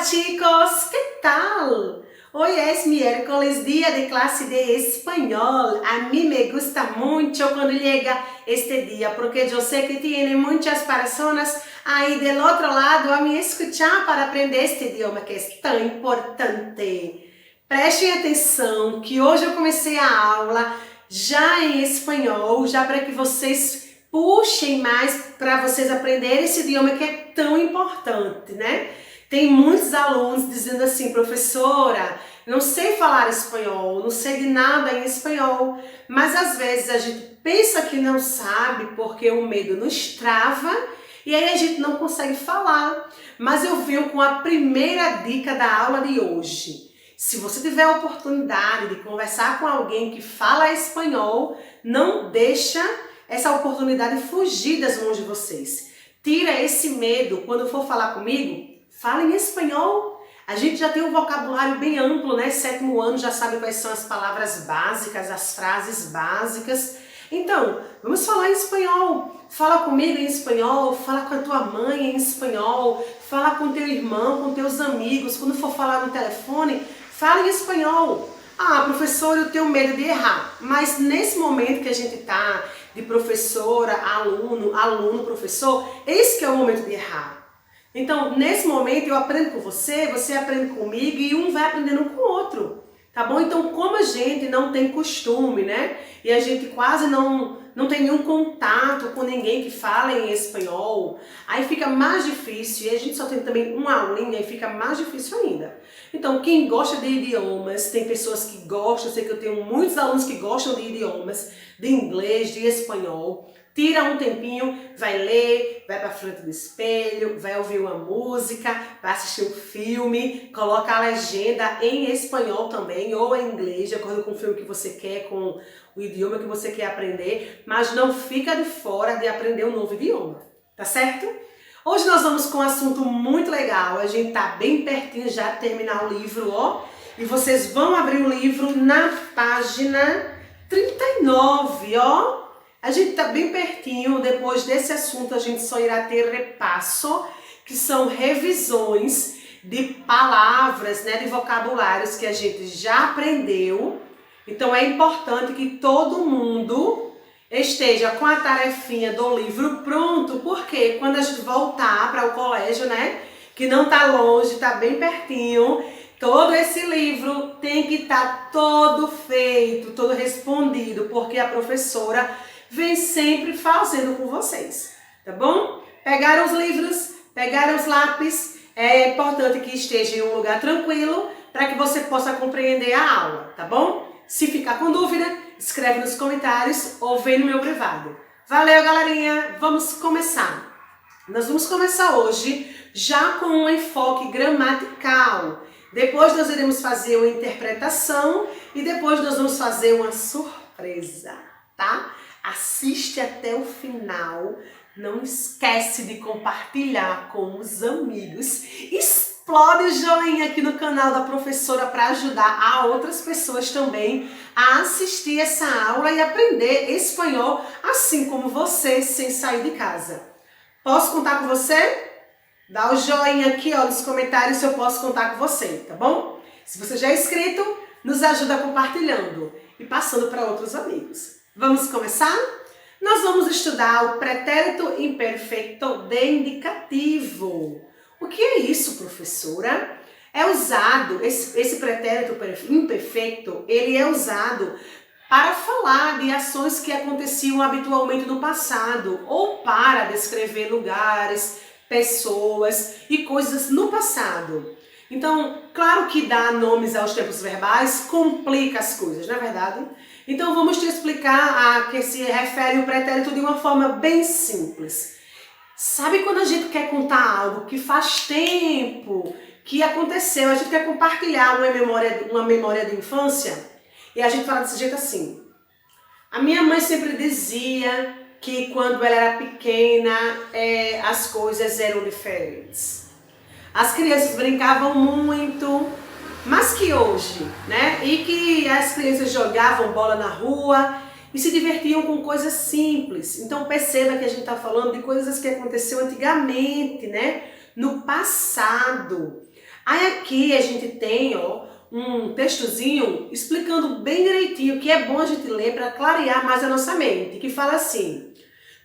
chicos, ¿qué tal? Hoy es miércoles, día de clase de español. A mí me gusta mucho cuando llega este día porque yo sé que tiene muchas personas aí del otro lado a me escuchar para aprender este idioma que é tão importante. Prestem atenção que hoje eu comecei a aula já em espanhol, já para que vocês puxem mais para vocês aprenderem esse idioma que é tão importante, né? Tem muitos alunos dizendo assim, professora, não sei falar espanhol, não sei de nada em espanhol, mas às vezes a gente pensa que não sabe porque o medo nos trava e aí a gente não consegue falar. Mas eu venho com a primeira dica da aula de hoje. Se você tiver a oportunidade de conversar com alguém que fala espanhol, não deixa essa oportunidade fugir das mãos de vocês. Tira esse medo. Quando for falar comigo, fala em espanhol. A gente já tem um vocabulário bem amplo, né? 7º ano já sabe quais são as palavras básicas, as frases básicas. Então, vamos falar em espanhol. Fala comigo em espanhol, fala com a tua mãe em espanhol, fala com teu irmão, com teus amigos. Quando for falar no telefone, fala em espanhol. Ah, professor, eu tenho medo de errar. Mas nesse momento que a gente tá de professora, aluno, professor, esse que é o momento de errar. Então, nesse momento eu aprendo com você, você aprende comigo e um vai aprendendo com o outro, tá bom? Então, como a gente não tem costume, né? E a gente quase não tem nenhum contato com ninguém que fala em espanhol, aí fica mais difícil e a gente só tem também uma aulinha e fica mais difícil ainda. Então, quem gosta de idiomas, tem pessoas que gostam, eu sei que eu tenho muitos alunos que gostam de idiomas, de inglês, de espanhol. Tira um tempinho, vai ler, vai para frente do espelho, vai ouvir uma música, vai assistir um filme, coloca a legenda em espanhol também ou em inglês, de acordo com o filme que você quer, com o idioma que você quer aprender, mas não fica de fora de aprender um novo idioma, tá certo? Hoje nós vamos com um assunto muito legal, a gente tá bem pertinho já de terminar o livro, ó, e vocês vão abrir o livro na página 39, ó. A gente está bem pertinho, depois desse assunto a gente só irá ter repasso, que são revisões de palavras, né, de vocabulários que a gente já aprendeu. Então é importante que todo mundo esteja com a tarefinha do livro pronto, porque quando a gente voltar para o colégio, né, que não está longe, está bem pertinho, todo esse livro tem que estar todo feito, todo respondido, porque a professora vem sempre fazendo com vocês, tá bom? Pegaram os livros, pegaram os lápis, é importante que esteja em um lugar tranquilo para que você possa compreender a aula, tá bom? Se ficar com dúvida, escreve nos comentários ou vem no meu privado. Valeu, galerinha! Vamos começar! Nós vamos começar hoje já com um enfoque gramatical. Depois nós iremos fazer uma interpretação e depois nós vamos fazer uma surpresa, tá? Assiste até o final, não esquece de compartilhar com os amigos. Explode o joinha aqui no canal da professora para ajudar a outras pessoas também a assistir essa aula e aprender espanhol, assim como você, sem sair de casa. Posso contar com você? Dá o joinha aqui, ó, nos comentários se eu posso contar com você, tá bom? Se você já é inscrito, nos ajuda compartilhando e passando para outros amigos. Vamos começar? Nós vamos estudar o pretérito imperfeito de indicativo. O que é isso, professora? É usado, esse pretérito imperfeito, ele é usado para falar de ações que aconteciam habitualmente no passado ou para descrever lugares, pessoas e coisas no passado. Então, claro que dar nomes aos tempos verbais complica as coisas, não é verdade? Então, vamos te explicar a que se refere o pretérito de uma forma bem simples. Sabe quando a gente quer contar algo que faz tempo que aconteceu, a gente quer compartilhar uma memória de infância e a gente fala desse jeito assim. A minha mãe sempre dizia que quando ela era pequena as coisas eram diferentes. As crianças brincavam muito, mas que hoje, né? E que as crianças jogavam bola na rua e se divertiam com coisas simples. Então perceba que a gente está falando de coisas que aconteceu antigamente, né? No passado. Aí aqui a gente tem, ó, um textozinho explicando bem direitinho que é bom a gente ler para clarear mais a nossa mente, que fala assim: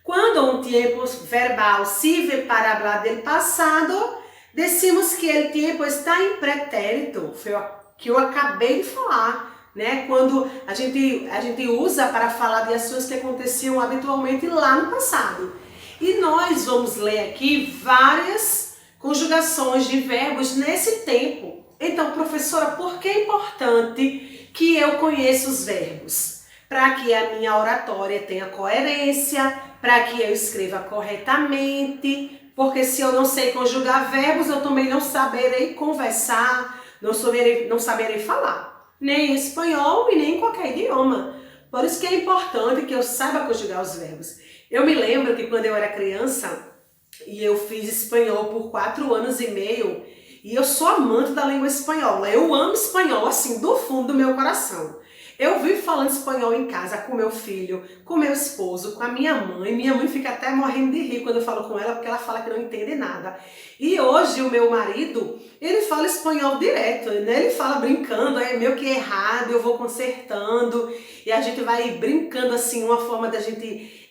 quando um tempo verbal sirve para falar do passado, decimos que o tempo está em pretérito, foi o que eu acabei de falar, né? Quando a gente usa para falar de ações que aconteciam habitualmente lá no passado. E nós vamos ler aqui várias conjugações de verbos nesse tempo. Então, professora, por que é importante que eu conheça os verbos? Para que a minha oratória tenha coerência, para que eu escreva corretamente, porque se eu não sei conjugar verbos, eu também não saberei conversar, não saberei falar, nem em espanhol e nem em qualquer idioma. Por isso que é importante que eu saiba conjugar os verbos. Eu me lembro que quando eu era criança, e eu fiz espanhol por 4 anos e meio, e eu sou amante da língua espanhola. Eu amo espanhol, assim, do fundo do meu coração. Eu vivo falando espanhol em casa com meu filho, com meu esposo, com a minha mãe. Minha mãe fica até morrendo de rir quando eu falo com ela, porque ela fala que não entende nada. E hoje o meu marido, ele fala espanhol direto, né? Ele fala brincando, é meio que errado, eu vou consertando. E a gente vai brincando assim, uma forma da gente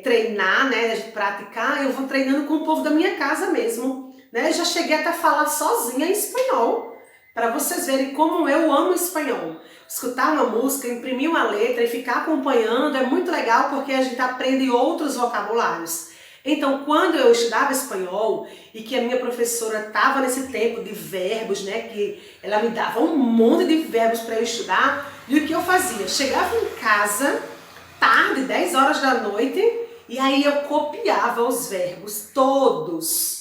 treinar, né? Da gente praticar. Eu vou treinando com o povo da minha casa mesmo, né? Já cheguei até a falar sozinha em espanhol, para vocês verem como eu amo espanhol. Escutar uma música, imprimir uma letra e ficar acompanhando é muito legal porque a gente aprende outros vocabulários. Então, quando eu estudava espanhol e que a minha professora estava nesse tempo de verbos, né, que ela me dava um monte de verbos para eu estudar, e o que eu fazia? Chegava em casa, tarde, 10 horas da noite, e aí eu copiava os verbos todos.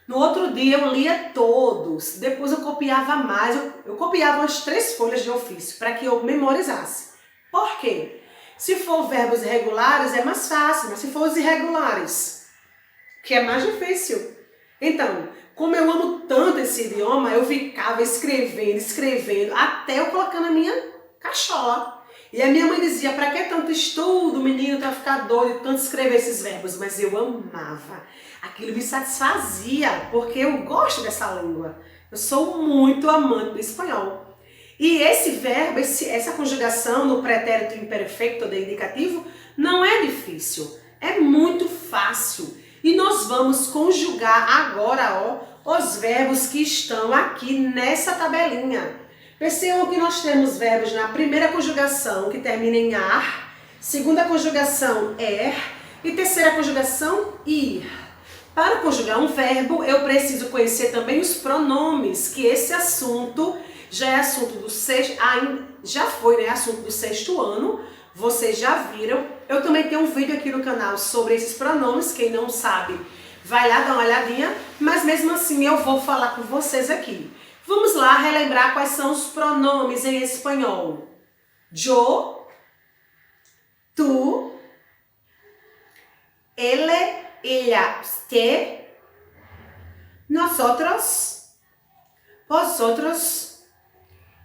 No outro dia eu lia todos, depois eu copiava mais, eu copiava umas 3 folhas de ofício para que eu memorizasse. Por quê? Se for verbos irregulares é mais fácil, mas se for os irregulares, que é mais difícil. Então, como eu amo tanto esse idioma, eu ficava escrevendo, até eu colocar na minha cachola. E a minha mãe dizia, para que tanto estudo, menino, para ficar doido, tanto escrever esses verbos? Mas eu amava. Aquilo me satisfazia, porque eu gosto dessa língua. Eu sou muito amante do espanhol. E esse verbo, essa conjugação no pretérito imperfeito de indicativo, não é difícil. É muito fácil. E nós vamos conjugar agora, ó, os verbos que estão aqui nessa tabelinha. Percebam que nós temos verbos na primeira conjugação, que termina em ar, segunda conjugação, e terceira conjugação, ir. Para conjugar um verbo, eu preciso conhecer também os pronomes, que esse assunto já é assunto do assunto do 6º ano, vocês já viram. Eu também tenho um vídeo aqui no canal sobre esses pronomes, quem não sabe, vai lá dar uma olhadinha, mas mesmo assim eu vou falar com vocês aqui. Vamos lá relembrar quais são os pronomes em espanhol. Yo, tu, ele, ella, usted, nosotros, vosotros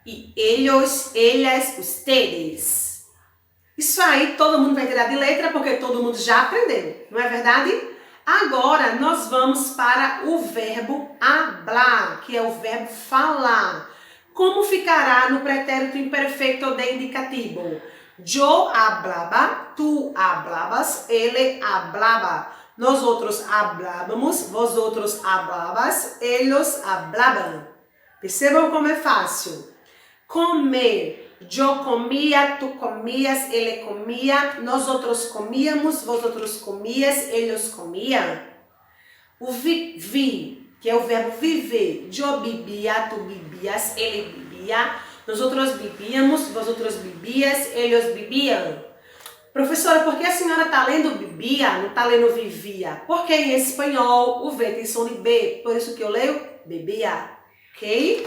e ellos, ellas, ustedes. Isso aí todo mundo vai tirar de letra porque todo mundo já aprendeu, não é verdade? Agora nós vamos para o verbo hablar, que é o verbo falar. Como ficará no pretérito imperfeito de indicativo? Yo hablaba, tú hablabas, ele hablaba. Nosotros hablábamos, vosotros hablabas, ellos hablaban. Percebam como é fácil. Comer. Yo comía, tú comías, ele comía, nosotros comíamos, vosotros comías, ellos comían. O vivi, que é o verbo viver. Yo vivía, tú vivías, ele vivía, nosotros vivíamos, vosotros vivías, ellos vivían. Professora, por que a senhora está lendo vivia, não está lendo vivia? Porque em espanhol o V tem som de B, por isso que eu leio bebia, ok?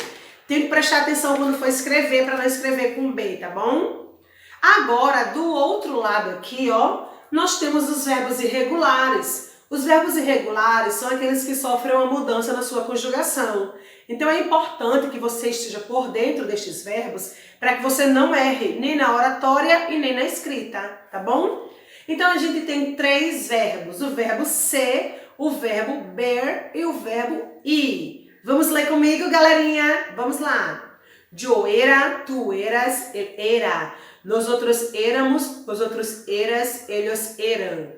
Tem que prestar atenção quando for escrever, para não escrever com B, tá bom? Agora, do outro lado aqui, ó, nós temos os verbos irregulares. Os verbos irregulares são aqueles que sofrem uma mudança na sua conjugação. Então é importante que você esteja por dentro destes verbos para que você não erre nem na oratória e nem na escrita, tá bom? Então a gente tem 3 verbos, o verbo ser, o verbo ver e o verbo ir. Vamos ler comigo, galerinha? Vamos lá. Yo era, tu eras, él era. Nosotros éramos, vosotros eras, ellos eram.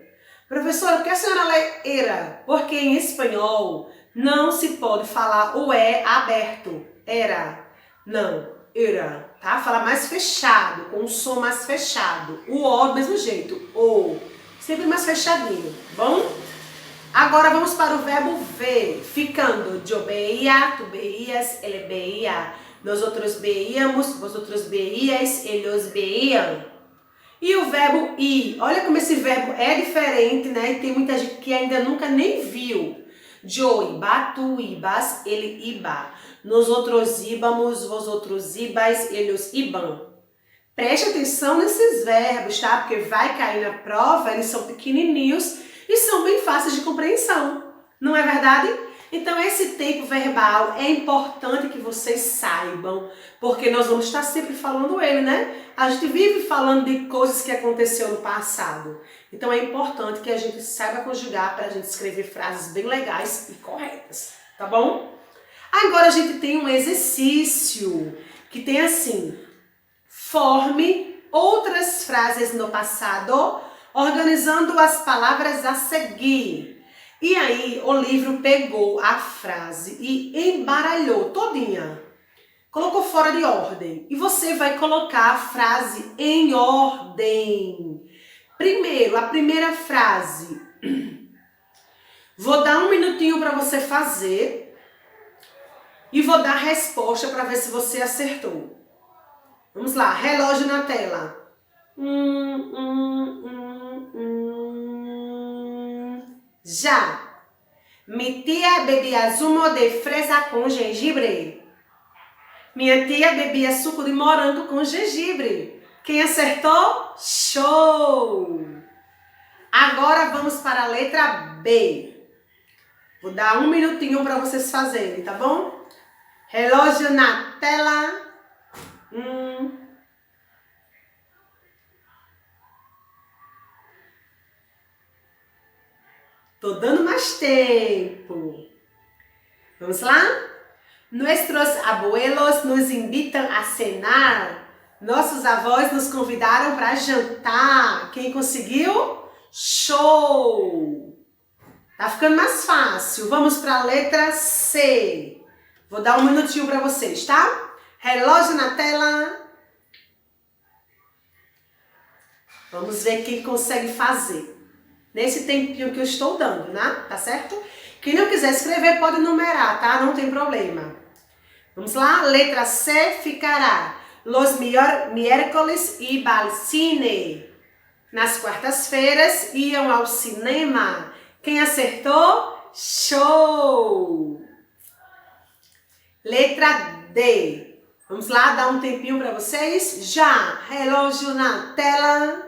Professor, por que a senhora lê era? Porque em espanhol não se pode falar o é aberto. Era. Não, era. Tá? Fala mais fechado, com um som mais fechado. O O do mesmo jeito. O. Sempre mais fechadinho. Bom? Agora vamos para o verbo ver, ficando yo veía, tu veías, ele veía, nosotros veíamos, vosotros veíais, ellos veíam. E o verbo ir, olha como esse verbo é diferente, né? E tem muita gente que ainda nunca nem viu. Yo iba, tu ibas, ele iba, nosotros íbamos, vosotros ibais, ellos iban. Preste atenção nesses verbos, tá? Porque vai cair na prova, eles são pequenininhos e são bem fáceis de compreensão. Não é verdade? Então esse tempo verbal é importante que vocês saibam, porque nós vamos estar sempre falando ele, né? A gente vive falando de coisas que aconteceu no passado. Então é importante que a gente saiba conjugar para a gente escrever frases bem legais e corretas, tá bom? Agora a gente tem um exercício que tem assim: forme outras frases no passado, organizando as palavras a seguir. E aí o livro pegou a frase e embaralhou todinha. Colocou fora de ordem. E você vai colocar a frase em ordem. Primeiro, a primeira frase. Vou dar um minutinho para você fazer. E vou dar a resposta para ver se você acertou. Vamos lá, relógio na tela. Já. Mi tia bebia zumo de fresa com gengibre. Minha tia bebia suco de morango com gengibre. Quem acertou? Show! Agora vamos para a letra B. Vou dar um minutinho para vocês fazerem, tá bom? Relógio na tela. Tô dando mais tempo. Vamos lá? Nuestros abuelos nos invitam a cenar. Nossos avós nos convidaram para jantar. Quem conseguiu? Show! Tá ficando mais fácil. Vamos para a letra C. Vou dar um minutinho para vocês, tá? Relógio na tela. Vamos ver quem consegue fazer. Nesse tempinho que eu estou dando, né? Tá certo? Quem não quiser escrever pode numerar, tá? Não tem problema. Vamos lá? Letra C ficará. Los miércoles iba al cine. Nas quartas-feiras iam ao cinema. Quem acertou? Show! Letra D. Vamos lá, dar um tempinho para vocês? Já! Relógio na tela.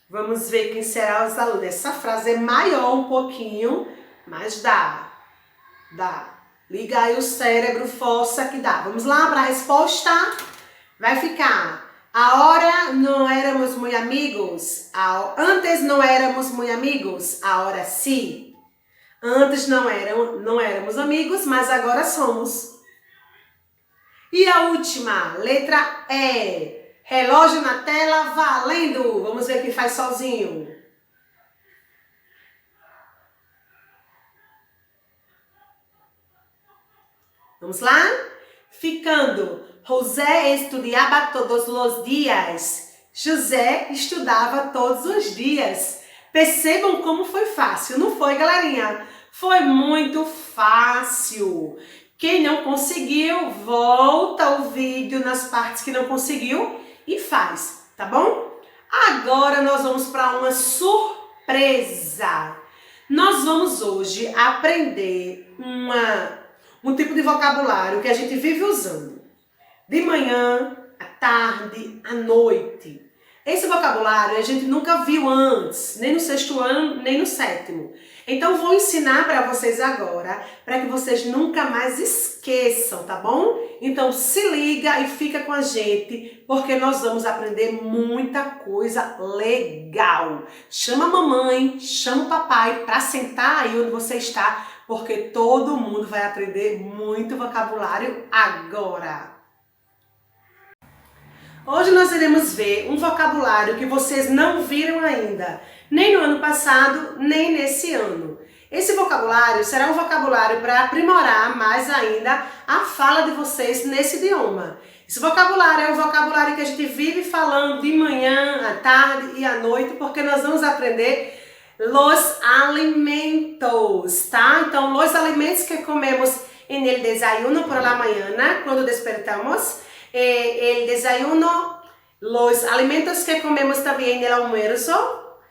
Vamos ver quem será os alunos. Essa frase é maior um pouquinho, mas dá. Dá. Liga aí o cérebro, força que dá. Vamos lá para a resposta? Vai ficar. Ahora não éramos muito amigos. Antes não éramos muito amigos. Agora sim. Antes não éramos amigos, mas agora somos. E a última, letra E. Relógio na tela, valendo! Vamos ver quem faz sozinho. Vamos lá? Ficando. José estudava todos os dias. José estudava todos os dias. Percebam como foi fácil, não foi, galerinha? Foi muito fácil. Quem não conseguiu, volta o vídeo nas partes que não conseguiu e faz, tá bom? Agora nós vamos para uma surpresa. Nós vamos hoje aprender um tipo de vocabulário que a gente vive usando. De manhã, à tarde, à noite. Esse vocabulário a gente nunca viu antes, nem no 6º ano, nem no 7º. Então vou ensinar para vocês agora, para que vocês nunca mais esqueçam, tá bom? Então se liga e fica com a gente, porque nós vamos aprender muita coisa legal. Chama a mamãe, chama o papai para sentar aí onde você está, porque todo mundo vai aprender muito vocabulário agora. Hoje nós iremos ver um vocabulário que vocês não viram ainda, nem no ano passado, nem nesse ano. Esse vocabulário será um vocabulário para aprimorar mais ainda a fala de vocês nesse idioma. Esse vocabulário é um vocabulário que a gente vive falando de manhã, à tarde e à noite, porque nós vamos aprender los alimentos, tá? Então, los alimentos que comemos en el desayuno por la mañana, quando despertamos. El desayuno, los alimentos que comemos también en el almuerzo,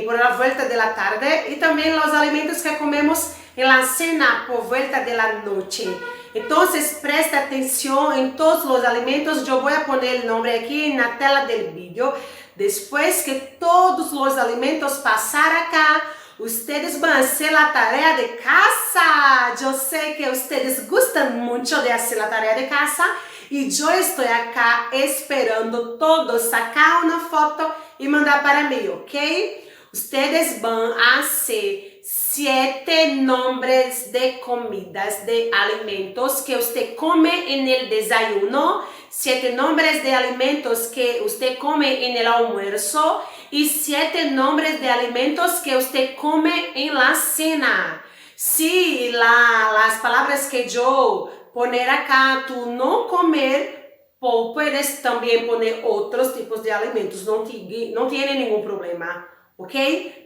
por la vuelta de la tarde, y también los alimentos que comemos en la cena por vuelta de la noche. Entonces, presta atención en todos los alimentos. Yo voy a poner el nombre aquí en la tela del vídeo. Después que todos los alimentos pasar acá, ustedes van a hacer la tarea de casa. Yo sé que ustedes gustan mucho de hacer la tarea de casa. E eu estou acá esperando todos sacar uma foto e mandar para mim, ok? Ustedes van a hacer 7 nombres de comidas, de alimentos que usted come en el desayuno, 7 nombres de alimentos que usted come en el almuerzo y 7 nombres de alimentos que usted come en la cena. Si las palabras que yo poner acá, tú no comer, puedes también poner otros tipos de alimentos, no tiene ningún problema, ¿ok?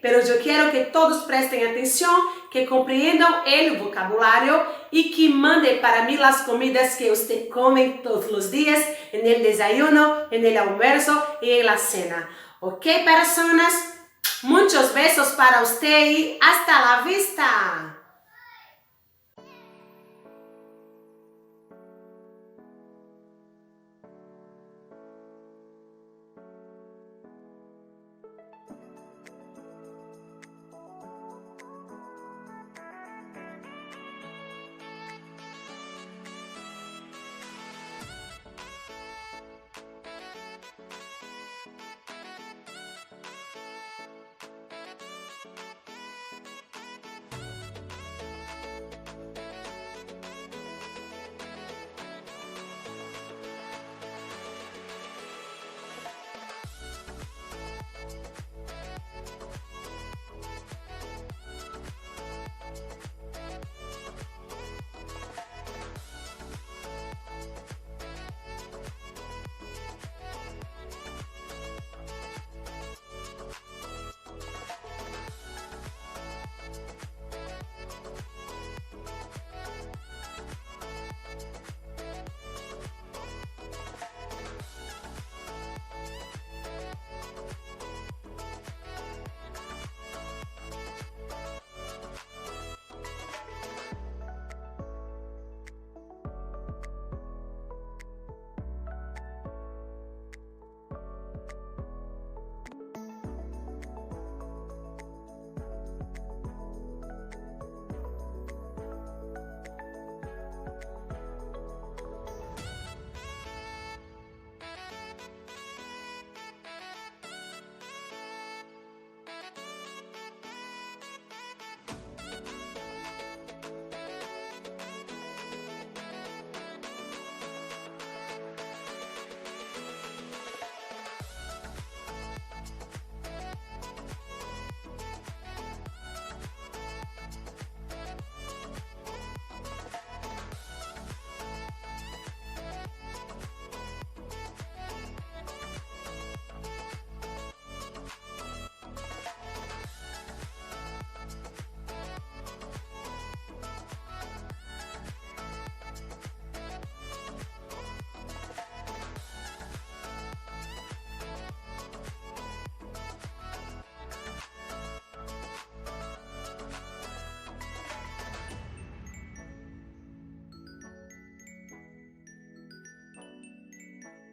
Pero yo quiero que todos presten atención, que comprendan el vocabulario y que mande para mí las comidas que usted come todos los días, en el desayuno, en el almuerzo y en la cena. ¿Ok, personas? Muchos besos para usted y hasta la vista.